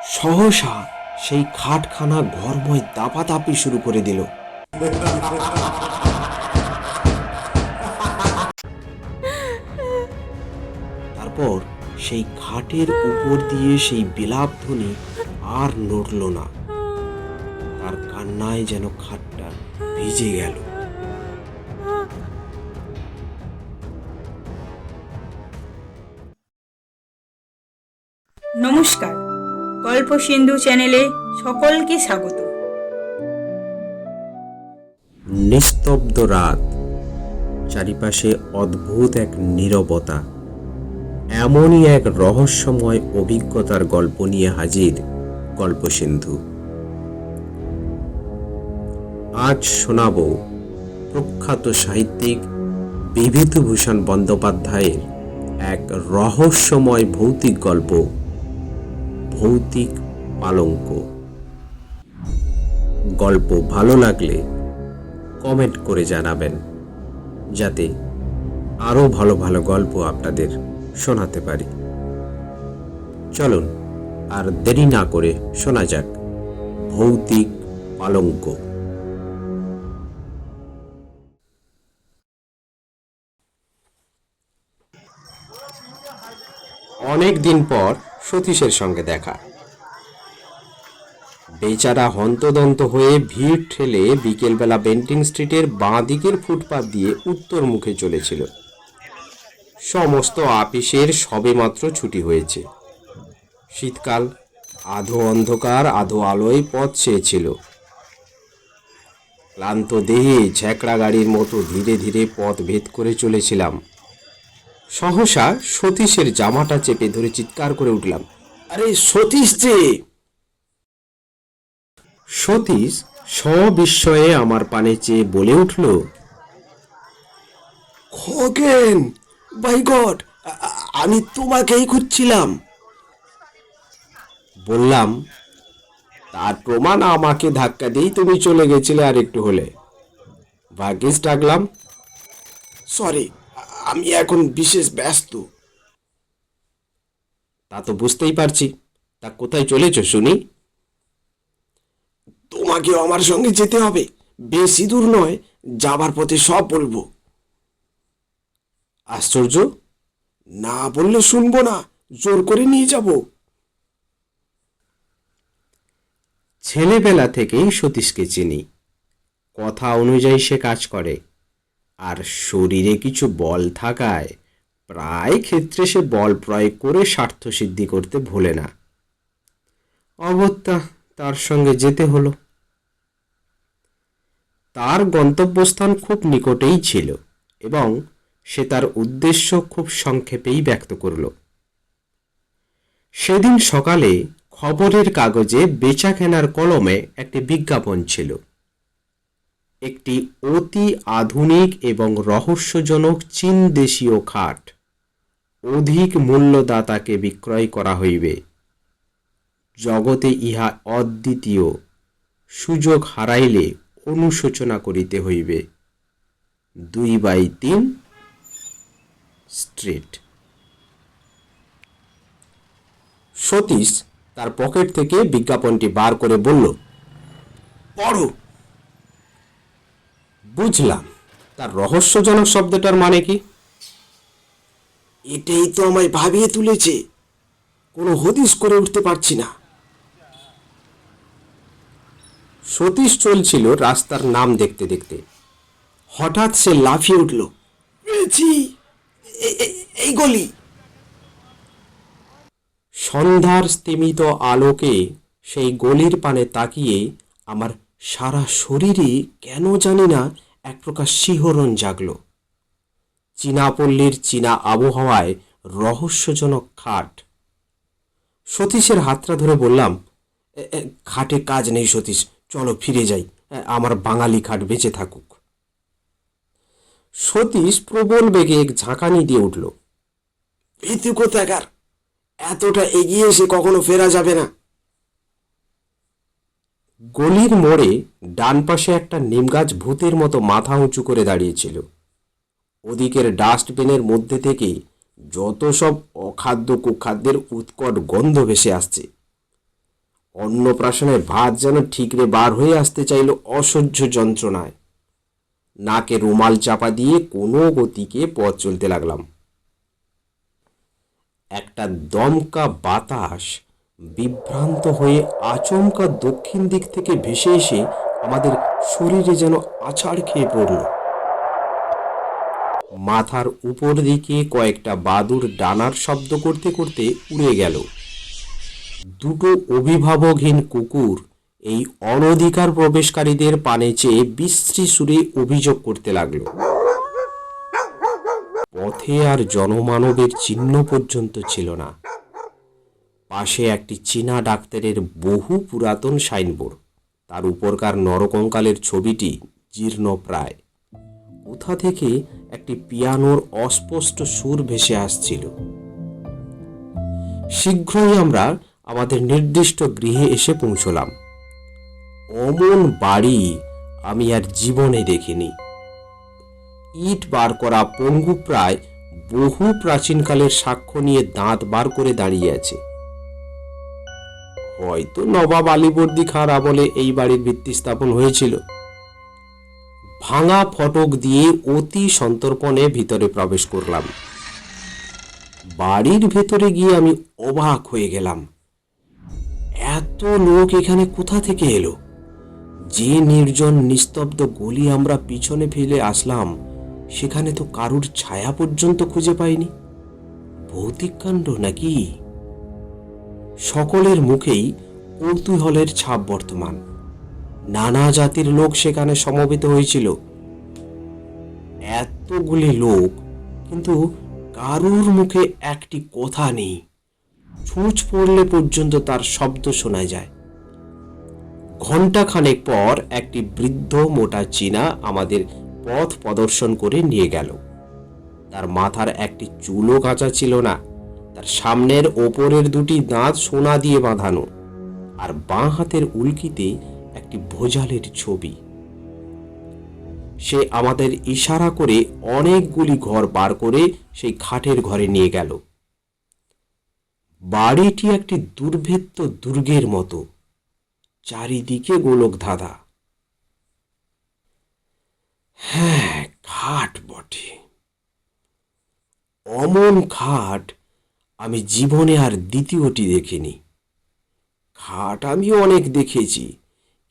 সহসা সেই খাটখানা ঘরময় দাপাদাপি শুরু করে দিল। তারপর সেই খাটের উপর দিয়ে সেই বিলাপধ্বনি আর নড়ল না। তার কান্নায় যেন খাটটা ভিজে গেল। নমস্কার, গল্প সিন্ধু চ্যানেলে সকলকে স্বাগত। নিস্তব্ধ রাত, চারিপাশে অদ্ভুত এক নীরবতা। এমনই এক রহস্যময় অভিজ্ঞতার গল্প নিয়ে হাজির গল্প সিন্ধু। আজ শোনাব প্রখ্যাত সাহিত্যিক বিভূতিভূষণ বন্দ্যোপাধ্যায়ের এক রহস্যময় ভৌতিক গল্প, ভৌতিক পালঙ্ক। গল্প ভালো লাগলে কমেন্ট করে জানাবেন, যাতে আরও ভালো ভালো গল্প আপনাদের শোনাতে পারি। চলুন আর দেরি না করে শোনা যাক ভৌতিক পালঙ্ক। অনেক দিন পর সতীশের সঙ্গে দেখা। বেচারা হন্তদন্ত হয়ে ভিড় ঠেলে বিকেলবেলা বেন্টিং স্ট্রিটের বাঁ দিকের ফুটপাত দিয়ে উত্তর মুখে চলেছিল। সমস্ত আপিসের সবেমাত্র ছুটি হয়েছে। শীতকাল, আধো অন্ধকার আধো আলোয় পথ চেয়েছিল। ক্লান্ত দেহে ঝ্যাঁকড়া গাড়ির মতো ধীরে ধীরে পথ ভেদ করে চলেছিলাম। সহসা সতীশের জামাটা চেপে ধরে চিৎকার করে উঠলাম, আরে সতীশ যে! সতীশ সবিস্ময়ে আমার পানে চেয়ে বলে উঠল, খগেন, বাই গড, আমি তোমাকেই খুঁজছিলাম। বললাম, তার প্রমাণ আমাকে ধাক্কা দিয়ে তুমি চলে গেছিলে আর একটু হলে। ভাগ্যিস ডাকলাম। সরি, আমি এখন বিশেষ ব্যস্ত। তা তো বুঝতেই পারছি। তা কোথায় চলেছ শুনি? তোমাকেও আমার সঙ্গে যেতে হবে। বেশি দূর নয়, যাবার পথে সব বলবো। আশ্চর্য, না বললে শুনবো না, জোর করে নিয়ে যাব। ছেলেবেলা থেকেই সতীশকে চিনি। কথা অনুযায়ী সে কাজ করে, আর শরীরে কিছু বল থাকায় প্রায় ক্ষেত্রে সে বল প্রয়োগ করে স্বার্থ সিদ্ধি করতে ভোলে না। অগত্যা তার সঙ্গে যেতে হলো। তার গন্তব্যস্থান খুব নিকটেই ছিল এবং সে তার উদ্দেশ্য খুব সংক্ষেপেই ব্যক্ত করল। সেদিন সকালে খবরের কাগজে বেচাকেনার কলমে একটি বিজ্ঞাপন ছিল। একটি অতি আধুনিক এবং রহস্যজনক চীন দেশীয় খাট অধিক মূল্যদাতাকে বিক্রয় করা হইবে। জগতে ইহা অদ্বিতীয়, সুযোগ হারাইলে অনুশোচনা করিতে হইবে। 2/3 স্ট্রিট। সতীশ তার পকেট থেকে বিজ্ঞাপনটি বার করে বলল, পড়ো। বুঝলাম তার রহস্যজনক শব্দটার মানে কি। এটাই তো আমায় ভাবিয়ে তুলেছে, কোনো হদিশ করে উঠতে পারছি না। সতীশ চলছিল রাস্তার নাম দেখতে দেখতে। হঠাৎ সে লাফিয়ে উঠল, পেয়েছি, এই গলি। সন্ধ্যার স্তিমিত আলোকে সেই গলির পানে তাকিয়ে আমার সারা শরীরে কেন জানি না এক প্রকার শিহরণ জাগল। চীনা পল্লীর চীনা আবহাওয়ায় রহস্যজনক খাট। সতীশের হাতটা ধরে বললাম, খাটে কাজ নেই সতীশ, চলো ফিরে যাই, আমার বাঙালি খাট বেঁচে থাকুক। সতীশ প্রবল বেগে এক ঝাঁকানি দিয়ে উঠল, ভীতু কোথাকার, এতটা এগিয়ে এসে কখনো ফেরা যাবে না। গলির মোড়ে ডান পাশে একটা নিমগাছ ভূতের মতো মাথা উঁচু করে দাঁড়িয়েছিল। ওদিকের ডাস্টবিনের মধ্যে থেকে যত সব অখাদ্য কুখাদ্যের উৎকট গন্ধ ভেসে আসছে। অন্নপ্রাশনের ভাত যেন ঠিকরে বার হয়ে আসতে চাইল অসহ্য যন্ত্রণায়। নাকে রুমাল চাপা দিয়ে কোনো গতিকে পথ চলতে লাগলাম। একটা দমকা বাতাস বিভ্রান্ত হয়ে আচমকা দক্ষিণ দিক থেকে ভেসে এসে আমাদের শরীরে যেন আছাড় খেয়ে পড়ল। মাথার উপর দিকে কয়েকটা বাদুড় ডানার শব্দ করতে করতে উড়ে গেল। দুটো অভিভাবকহীন কুকুর এই অনধিকার প্রবেশকারীদের পানে চেয়ে বিশ্রী সুরে অভিযোগ করতে লাগলো। পথে আর জনমানবের চিহ্ন পর্যন্ত ছিল না। পাশে একটি চীনা ডাক্তারের বহু পুরাতন সাইনবোর্ড, তার উপরকার নরকঙ্কালের ছবিটি জীর্ণ প্রায়। কোথা থেকে একটি পিয়ানোর অস্পষ্ট সুর ভেসে আসছিল। শীঘ্রই আমরা আমাদের নির্দিষ্ট গৃহে এসে পৌঁছলাম। অমন বাড়ি আমি আর জীবনে দেখিনি। ইট বার করা পঙ্গু প্রায় বহু প্রাচীনকালের সাক্ষ্য নিয়ে দাঁত বার করে দাঁড়িয়ে আছে। হয়তো নবাব আলীবর্দী খাঁর আমলে এই বাড়ির ভিত্তি স্থাপন হয়েছিল। ভাঙা ফটক দিয়ে অতি সন্তর্পণে ভিতরে প্রবেশ করলাম। বাড়ির ভেতরে গিয়ে আমি অবাক হয়ে গেলাম। এত লোক এখানে কোথা থেকে এলো? যে নির্জন নিস্তব্ধ গলি আমরা পিছনে ফেলে আসলাম, সেখানে তো কারুর ছায়া পর্যন্ত খুঁজে পাইনি। ভৌতিক কাণ্ড নাকি? সকলের মুখেই কৌতূহলের ছাপ বর্তমান। নানা জাতির লোক সেখানে সমবেত হয়েছিল। এতগুলি লোক, কিন্তু কারুর মুখে একটি কথা নেই। ছুঁচ পড়লে পর্যন্ত তার শব্দ শোনা যায়। ঘণ্টা খানেক পর একটি বৃদ্ধ মোটা চীনা আমাদের পথ প্রদর্শন করে নিয়ে গেল। তার মাথার একটি চুলও কাঁচা ছিল না। তার সামনের ওপরের দুটি দাঁত সোনা দিয়ে বাঁধানো, আর বাঁ হাতের উল্কিতে একটি ভোজালের ছবি। সে আমাদের ইশারা করে অনেকগুলি ঘর পার করে সেই খাটের ঘরে নিয়ে গেল। বাড়িটি একটি দুর্ভেদ্য দুর্গের মতো, চারিদিকে গোলক ধাঁধা। হ্যাঁ, খাট বটে। অমন খাট আমি জীবনে আর দ্বিতীয়টি দেখিনি। খাট আমি অনেক দেখেছি,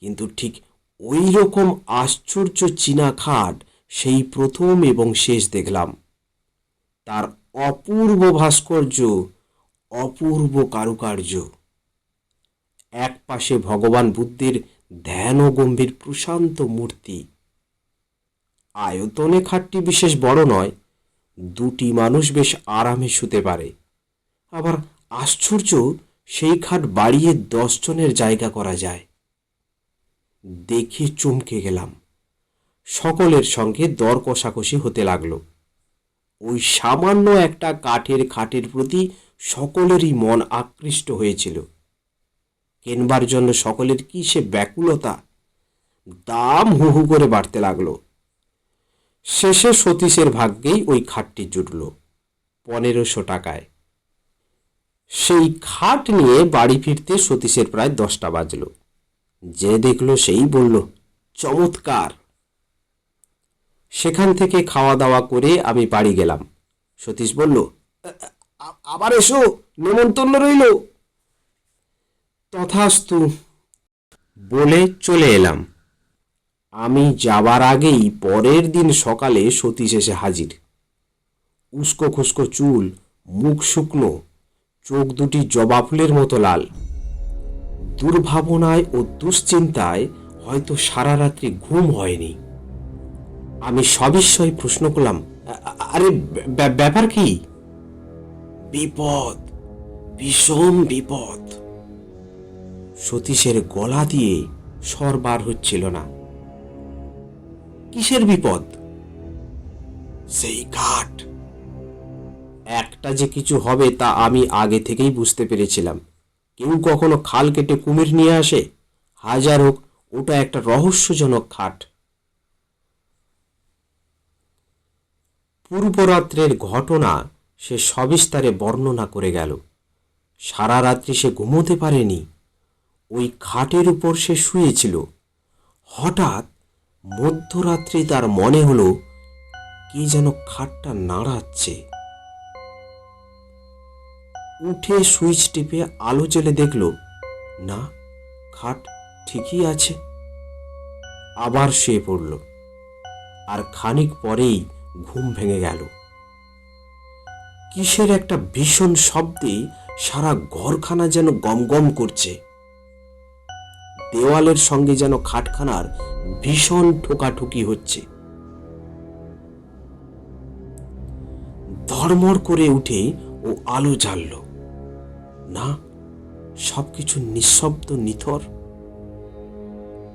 কিন্তু ঠিক ওই রকম আশ্চর্য চীনা খাট সেই প্রথম এবং শেষ দেখলাম। তার অপূর্ব ভাস্কর্য, অপূর্ব কারুকার্য। এক পাশে ভগবান বুদ্ধের ধ্যান ও গম্ভীর প্রশান্ত মূর্তি। আয়তনে খাটটি বিশেষ বড় নয়, দুটি মানুষ বেশ আরামে শুতে পারে। আবার আশ্চর্য, সেই খাট বাড়িয়ে 10 জনের জায়গা করা যায়। দেখে চমকে গেলাম। সকলের সঙ্গে দর কষাকষি হতে লাগলো। ওই সামান্য একটা কাঠের খাটের প্রতি সকলেরই মন আকৃষ্ট হয়েছিল। কেনবার জন্য সকলের কি সে ব্যাকুলতা! দাম হু হু করে বাড়তে লাগলো। শেষে সতীশের ভাগ্যেই ওই খাটটি জুটল 1500 টাকায়। সেই খাট নিয়ে বাড়ি ফিরতে সতীশের প্রায় 10টা বাজল। যে দেখলো সেই বলল, চমৎকার। সেখান থেকে খাওয়া দাওয়া করে আমি বাড়ি গেলাম। সতীশ বলল, আবার এসো, নেমন্তন্ন রইল। তথাস্তু বলে চলে এলাম। আমি যাবার আগেই পরের দিন সকালে সতীশ এসে হাজির। উস্কো খুস্কো চুল, মুখ শুকনো, চোখ দুটি জবা ফুলের মতো লাল। দুর্ভাবনায় ও দুশ্চিন্তায় হয়তো সারা রাত্রি ঘুম হয়নি। আমি সবিস্ময়ে প্রশ্ন করলাম, আরে ব্যাপার কি? বিপদ, ভীষণ বিপদ। সতীশের গলা দিয়ে স্বর বার হচ্ছিল না। কিসের বিপদ? সেই ঘাট। একটা যে কিছু হবে তা আমি আগে থেকেই বুঝতে পেরেছিলাম। কেউ কখনো খাল কেটে কুমির নিয়ে আসে? হাজার হোক, ওটা একটা রহস্যজনক খাট। পূর্বরাত্রের ঘটনা সে সবিস্তারে বর্ণনা করে গেল। সারা রাত্রি সে ঘুমোতে পারেনি। ওই খাটের উপর সে শুয়েছিল। হঠাৎ মধ্যরাত্রে তার মনে হলো কে যেন খাটটা নাড়াচ্ছে। উঠে সুইচ টিপে আলো জ্বেলে দেখল না, খাট ঠিকই আছে। আবার শুয়ে পড়ল, আর খানিক পরেই ঘুম ভেঙে গেল। কিসের একটা ভীষণ শব্দে সারা ঘরখানা যেন গমগম করছে। দেওয়ালের সঙ্গে যেন খাটখানার ভীষণ ঠোকাঠুকি হচ্ছে। ধড়মড় করে উঠে ও আলো জ্বালল। না, সবকিছু নিঃশব্দ, নিথর।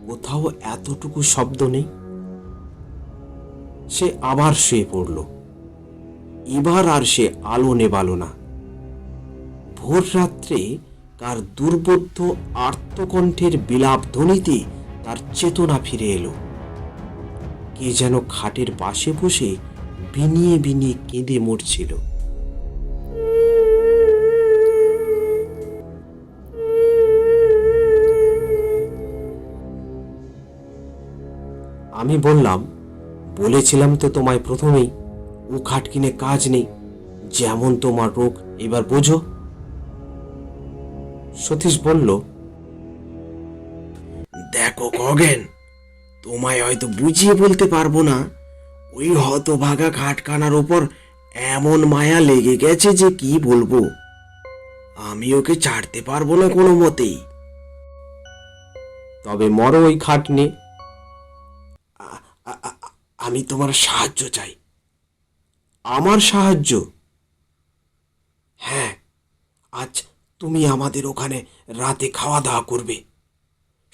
কোথাও এতটুকু শব্দ নেই। সে আবার শুয়ে পড়ল। এবার আর সে আলো নেবালো না। ভোর রাত্রে কার দুর্বোধ্য আর্তকণ্ঠের বিলাপ ধ্বনিতে তার চেতনা ফিরে এলো। কে যেন খাটের পাশে বসে বিনিয়ে বিনিয়ে কেঁদে মরছিল। আমি বললাম, বলেছিলাম তো তোমায় প্রথমেই, ও খাট কিনে কাজ নেই। যেমন তোমার রোগ, এবার বোঝো। সতীশ বলল, দেখো খগেন, তোমায় হয়তো বুঝিয়ে বলতে পারবো না। ওই হতভাগা খাটখানার ওপর এমন মায়া লেগে গেছে যে কি বলবো। আমি ওকে ছাড়তে পারবো না কোনো মতেই। তবে মরো ওই খাট নিয়ে। আমি তোমার সাহায্য চাই। আমার সাহায্য? হ্যাঁ, আজ তুমি আমাদের ওখানে রাতে খাওয়া দাওয়া করবে।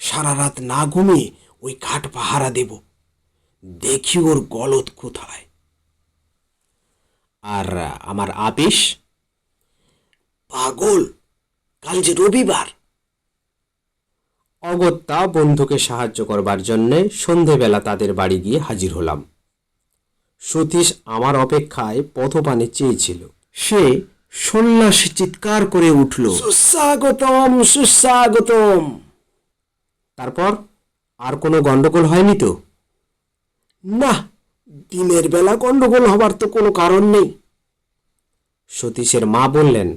সারা রাত না ঘুমিয়ে ওই খাট পাহারা দেব। দেখি ওর গলদ কোথায়। আর আমার আপিস? পাগল, কাল যে রবিবার। অগত্যা বন্ধুকে সাহায্য করবার জন্যে সন্ধেবেলা তাদের বাড়ি গিয়ে হাজির হলাম। সতীশ আমার অপেক্ষায় পথপানে চেয়েছিল। সে সন্ন্যাসী চিৎকার করে উঠল, সুস্বাগতম, সুস্বাগতম। তারপর আর কোনো গন্ডগোল হয়নি তো? না, দিনের বেলা গন্ডগোল হবার তো কোনো কারণ নেই। সতীশের মা বললেন,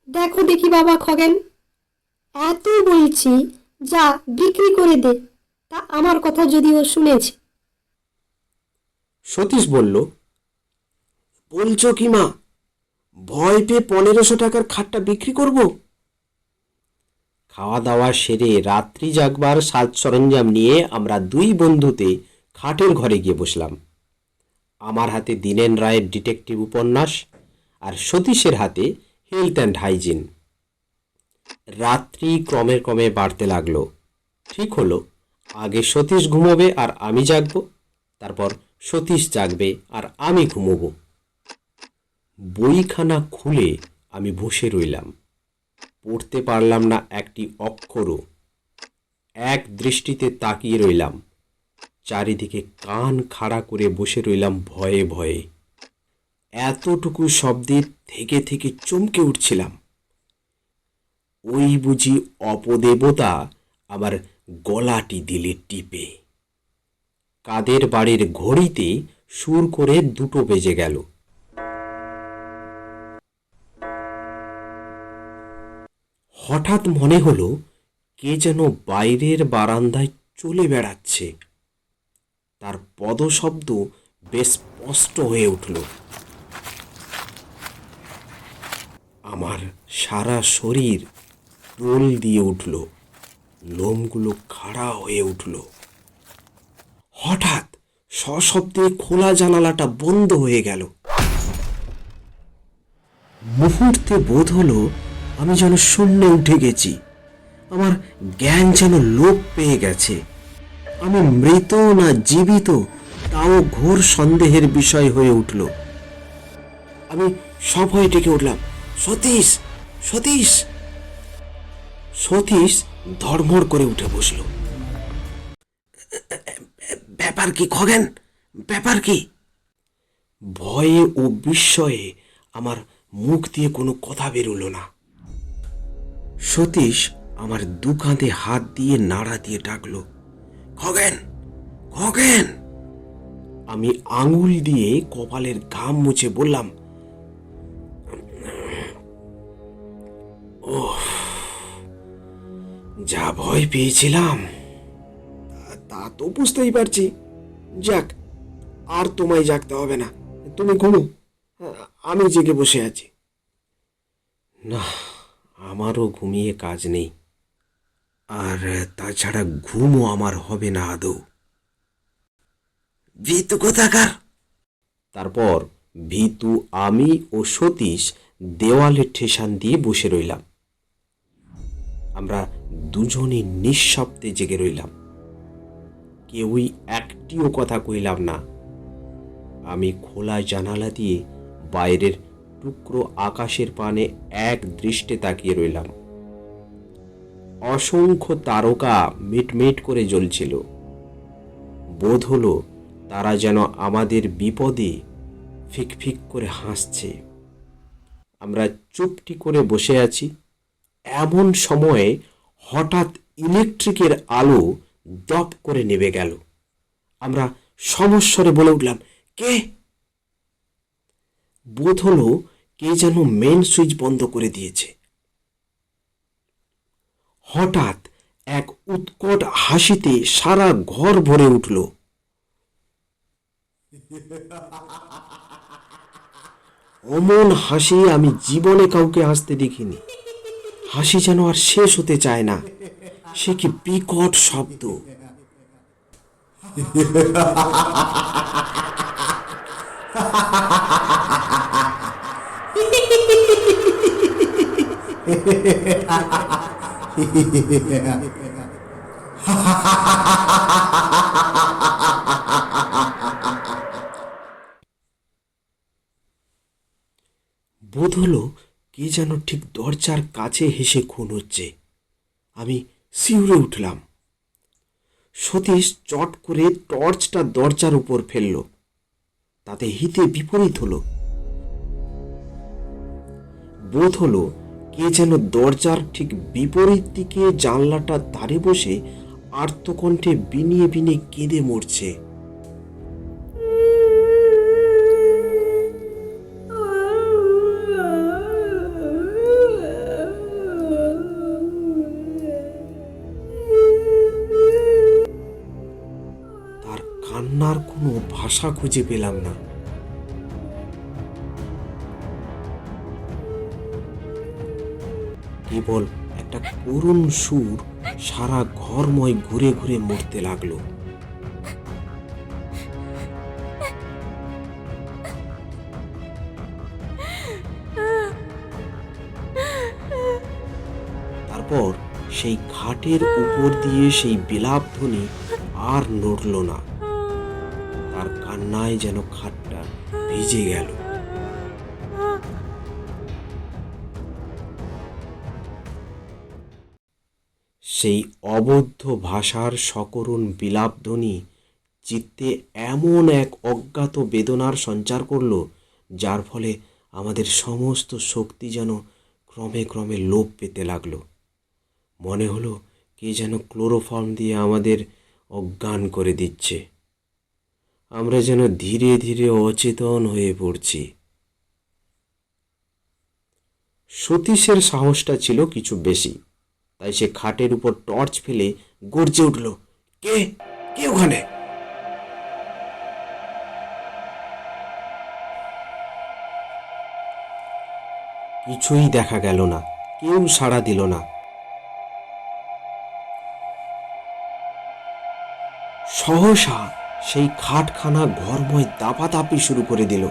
দেখো দেখি বাবা খগেন, এত বলছি যা বিক্রি করে দে, তা আমার কথা যদিও শুনেছে। সতীশ বলল, বলছো কি মা, ভয় পেয়ে 1500 টাকার খাটটা বিক্রি করব? খাওয়া দাওয়া সেরে রাত্রি জাগবার সাজ সরঞ্জাম নিয়ে আমরা দুই বন্ধুতে খাটের ঘরে গিয়ে বসলাম। আমার হাতে দীনেন রায়ের ডিটেকটিভ উপন্যাস, আর সতীশের হাতে হেলথ অ্যান্ড হাইজিন। রাত্রি ক্রমে ক্রমে বাড়তে লাগলো। ঠিক হলো, আগে সতীশ ঘুমোবে আর আমি জাগবো, তারপর সতীশ জাগবে আর আমি ঘুমোবো। বইখানা খুলে আমি বসে রইলাম। পড়তে পারলাম না একটি অক্ষরও। এক দৃষ্টিতে তাকিয়ে রইলাম। চারিদিকে কান খাড়া করে বসে রইলাম ভয়ে ভয়ে। এতটুকু শব্দে থেকে থেকে চমকে উঠছিলাম। ওই বুঝি অপদেবতা আবার গলাটি দিলে টিপে। কাদের বাড়ির ঘড়িতে সুর করে 2টো বেজে গেল। হঠাৎ মনে হলো কে যেন বাইরের বারান্দায় চলে বেড়াচ্ছে। তার পদশব্দ বেশ স্পষ্ট হয়ে উঠল। আমার সারা শরীর দোল দিয়ে উঠল, লোমগুলো খাড়া হয়ে উঠল। হঠাৎ সশব্দে খোলা জানালাটা বন্ধ হয়ে গেল। মুহূর্তে বোধ হলো আমি যেন শূন্যে উঠে গেছি। আমার জ্ঞান যেন লোপ পেয়ে গেছে। আমি মৃত না জীবিত তাও ঘোর সন্দেহের বিষয় হয়ে উঠল। আমি সভয়ে ডেকে উঠলাম, সতীশ, সতীশ। সতীশ ধড়মড় করে উঠে বসল। ব্যাপার কি খগেন, ব্যাপার কি? ভয়ে ও বিস্ময়ে আমার মুখ দিয়ে কোনো কথা বেরোলো না। সতীশ আমার দু কাঁধে হাত দিয়ে নাড়া দিয়ে ডাকলো, খগেন, খগেন। আমি আঙুল দিয়ে কপালের ঘাম মুছে বললাম, ও, যা ভয় পেয়েছিলাম তা তো বুঝতেই পারছি। যাক, আর তোমায় জাগতে হবে না, তুমি ঘুমো, আমি জেগে বসে আছি। না, আমারও ঘুমিয়ে কাজ নেই, আর তাছাড়া ঘুমও আমার হবে না আদৌ। ভীতু কোথাকার। তারপর ভীতু, আমি ও সতীশ দেওয়ালে ঠেসান দিয়ে বসে রইলাম। আমরা দুজনে নিঃশব্দে জেগে রইলাম, কেউই একটিও কথা কইলাম না। আমি খোলা জানালা দিয়ে বাইরের টুকরো আকাশের পানে এক দৃষ্টে তাকিয়ে রইলাম। অসংখ্য তারকা মিটমিট করে জ্বলছিল। বোধ হলো তারা যেন আমাদের বিপদে ফিকফিক করে হাসছে। আমরা চুপটি করে বসে আছি। এমন সময়ে হঠাৎ ইলেকট্রিকের আলো দপ করে নেভে গেল। আমরা সমস্বরে বলে উঠলাম, কে? বোধ হলো কে যেন মেন সুইচ বন্ধ করে দিয়েছে। হঠাৎ এক উৎকট হাসিতে সারা ঘর ভরে উঠল। অমন হাসি আমি জীবনে কাউকে হাসতে দেখিনি। হাসি যেন আর শেষ হতে চায় না। সে কি বিকট শব্দ! বোধ হলো কে যেন ঠিক দরজার কাছে হেসে খুন হচ্ছে। আমি শিউরে উঠলাম। সতীশ চট করে টর্চটা দরজার উপর ফেলল। তাতে হিতে বিপরীত হলো। বোধ হলো কে যেন দরজার ঠিক বিপরীত দিকে জানলাটার ধারে বসে আর্তকণ্ঠে বিনিয়ে বিনিয়ে কেঁদে মরছে। তার কান্নার কোনো ভাষা খুঁজে পেলাম না। কেবল একটা করুণ সুর সারা ঘরময় ঘুরে ঘুরে মরতে লাগলো। তারপর সেই খাটের উপর দিয়ে সেই বিলাপ ধ্বনি আর নড়ল না। তার কান্নায় যেন খাটটা ভিজে গেল। সেই অবদ্ধ ভাষার সকরুণ বিলাপধ্বনি চিত্তে এমন এক অজ্ঞাত বেদনার সঞ্চার করল, যার ফলে আমাদের সমস্ত শক্তি যেন ক্রমে ক্রমে লোপ পেতে লাগলো। মনে হলো কে যেন ক্লোরোফর্ম দিয়ে আমাদের অজ্ঞান করে দিচ্ছে। আমরা যেন ধীরে ধীরে অচেতন হয়ে পড়ছি। সতীশের সাহসটা ছিল কিছু বেশি, তাই সে খাটের উপর টর্চ ফেলে গর্জে উঠল, কে কে ওখানে? কিছুই দেখা গেল না, কেউ সাড়া দিল না। সহসা সেই খাটখানা ঘরময় দাপাদাপি শুরু করে দিল।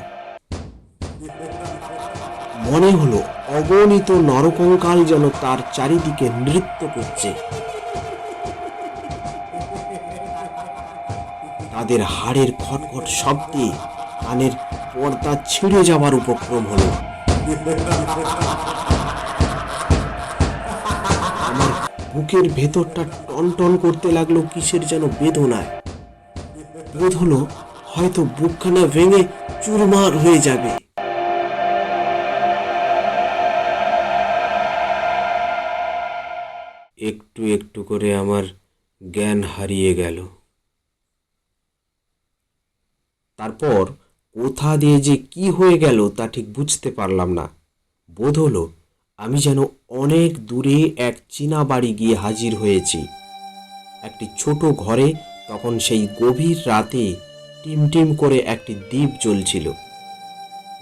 মনে হলো অগণিত নরকঙ্কাল যেন তার চারিদিকে নৃত্য করছে। তাদের হাড়ের খটখট শব্দে কানের পর্দা ছিঁড়ে যাওয়ার উপক্রম হলো। আমার বুকের ভেতরটা টনটন করতে লাগলো কিসের যেন বেদনায়। বোধ হলো হয়তো বুকখানা ভেঙে চুরমার হয়ে যাবে। একটু একটু করে আমার জ্ঞান হারিয়ে গেল। তারপর কোথা দিয়ে যে কি হয়ে গেল তা ঠিক বুঝতে পারলাম না। বোধ হলো আমি যেন অনেক দূরে এক চীনা বাড়ি গিয়ে হাজির হয়েছি। একটি ছোট ঘরে তখন সেই গভীর রাতে টিমটিম করে একটি দীপ জ্বলছিল।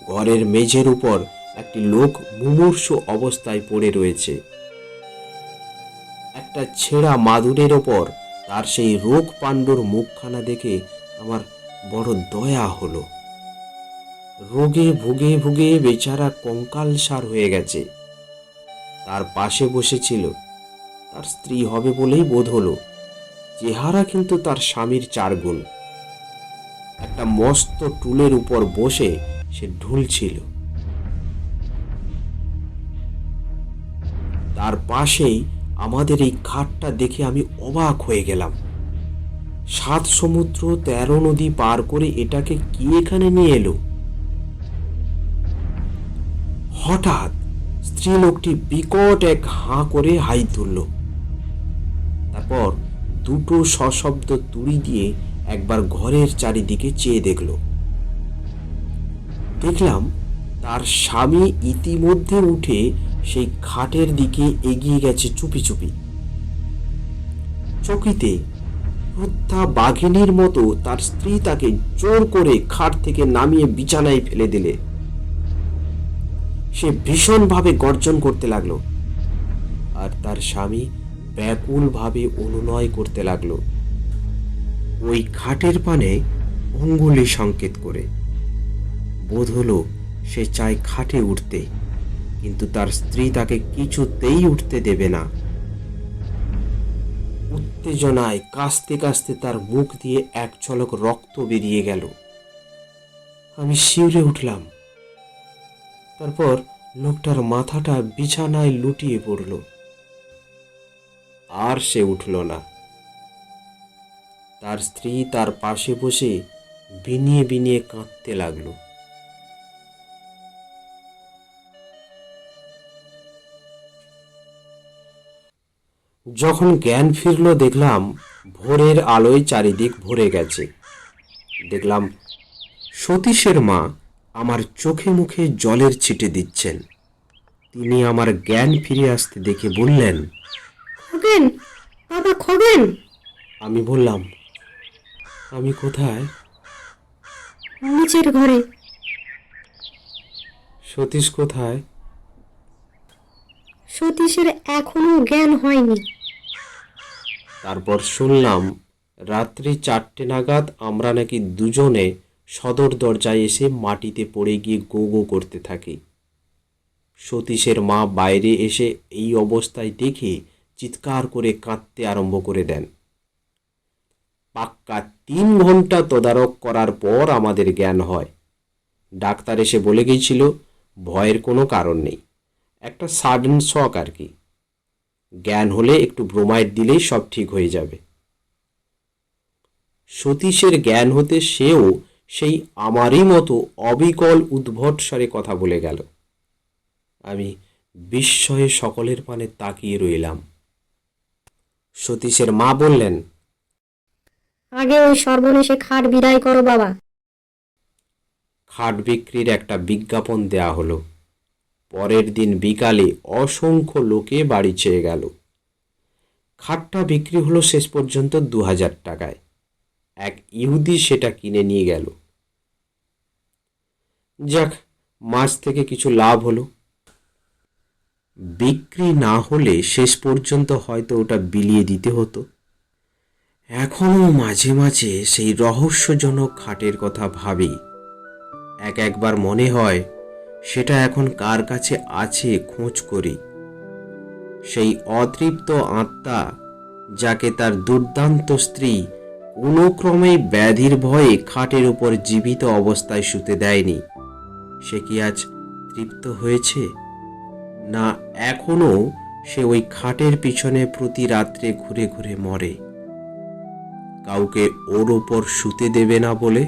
ঘরের মেঝের উপর একটি লোক মুমূর্ষু অবস্থায় পড়ে রয়েছে। একটা ছেঁড়া মাদুরের ওপর তার সেই রোগ পাণ্ডুর মুখখানা দেখে আমার বড় দয়া হলো। রোগে ভুগে ভুগে বেচারা কঙ্কালসার হয়ে গেছে। তার পাশে বসেছিল তার স্ত্রী হবে বলেই বোধ হলো। চেহারা কিন্তু তার স্বামীর 4 গুণ। একটা মস্ত টুলের উপর বসে সে ঢুলছিল। তার পাশেই আমাদের এই খাটটা দেখে আমি অবাক হয়ে গেলাম। 7 সমুদ্র 13 নদী পার করে এটাকে কি এখানে নিয়ে এলো? হঠাৎ স্ত্রীলোকটি বিকট এক হাঁ করে হাই তুলল। তারপর দুটো সশব্দ তুড়ি দিয়ে একবার ঘরের চারিদিকে চেয়ে দেখলাম তার স্বামী ইতিমধ্যে উঠে সেই খাটের দিকে এগিয়ে গেছে চুপি চুপি। চকিতে হত্যা বাঘিনীর মতো তার স্ত্রী তাকে জোর করে খাট থেকে নামিয়ে বিছানায় ফেলে দিলে। সে ভীষণভাবে গর্জন করতে লাগলো, আর তার স্বামী ব্যাকুলভাবে অনুনয় করতে লাগলো, ওই খাটের পানে অঙ্গুলি সংকেত করে। বোধ হলো সে চায় খাটে উঠতে, কিন্তু তার স্ত্রী তাকে কিছুতেই উঠতে দেবে না। উত্তেজনায় কাশতে কাশতে তার মুখ দিয়ে এক ঝলক রক্ত বেরিয়ে গেল। আমি শিউরে উঠলাম। তারপর লোকটার মাথাটা বিছানায় লুটিয়ে পড়ল। আর সে উঠল না। তার স্ত্রী তার পাশে বসে বিনিয়ে বিনিয়ে কাঁদতে লাগলো। যখন জ্ঞান ফিরল দেখলাম ভোরের আলোয় চারিদিক ভরে গেছে। দেখলাম সতীশের মা আমার চোখে মুখে জলের ছিটে দিচ্ছেন। তিনি আমার জ্ঞান ফিরে আসতে দেখে বললেন, খগেন, বাবা খগেন। আমি বললাম, আমি কোথায়? নিচের ঘরে। সতীশ কোথায়? সতীশের এখনো জ্ঞান হয়নি। তারপর শুনলাম রাত্রি 4টে নাগাদ আমরা নাকি দুজনে সদর দরজায় এসে মাটিতে পড়ে গিয়ে গো গো করতে থাকি। সতীশের মা বাইরে এসে এই অবস্থায় দেখে চিৎকার করে কাঁদতে আরম্ভ করে দেন। পাক্কা 3 ঘন্টা তদারক করার পর আমাদের জ্ঞান হয়। ডাক্তার এসে বলে গিয়েছিল ভয়ের কোনো কারণ নেই, একটা সাডেন শক আর কি। জ্ঞান হলে একটু ব্রোমাইড দিলেই সব ঠিক হয়ে যাবে। সতীশের জ্ঞান হতে সেও সেই আমারই মতো অবিকল উদ্ভট স্বরে কথা বলে গেল। আমি বিস্ময়ে সকলের পানে তাকিয়ে রইলাম। সতীশের মা বললেন, আগে ওই সর্বনেশে খাট বিদায় করো বাবা। খাট বিক্রির একটা বিজ্ঞাপন দেয়া হলো। পরের দিন বিকালে অসংখ্য লোকে বাড়ি চেয়ে গেল। খাটটা বিক্রি হলো শেষ পর্যন্ত 2000 টাকায়। এক ইহুদি সেটা কিনে নিয়ে গেল। যাক, মাছ থেকে কিছু লাভ হলো। বিক্রি না হলে শেষ পর্যন্ত হয়তো ওটা বিলিয়ে দিতে হতো। এখনো মাঝে মাঝে সেই রহস্যজনক খাটের কথা ভাবি। একবার মনে হয় সেটা এখন কার কাছে আছে খোঁজ করি। সেই অতৃপ্ত আত্মা যাকে তার দুর্দান্ত স্ত্রী কোনো ক্রমেই ব্যাধির ভয়ে খাটের উপর জীবিত অবস্থায় শুতে দেয়নি, সে কি আজ তৃপ্ত হয়েছে, না এখনো সে ওই খাটের পিছনে প্রতি রাত্রে ঘুরে ঘুরে মরে, কাউকে ওর ওপর শুতে দেবে না বলে?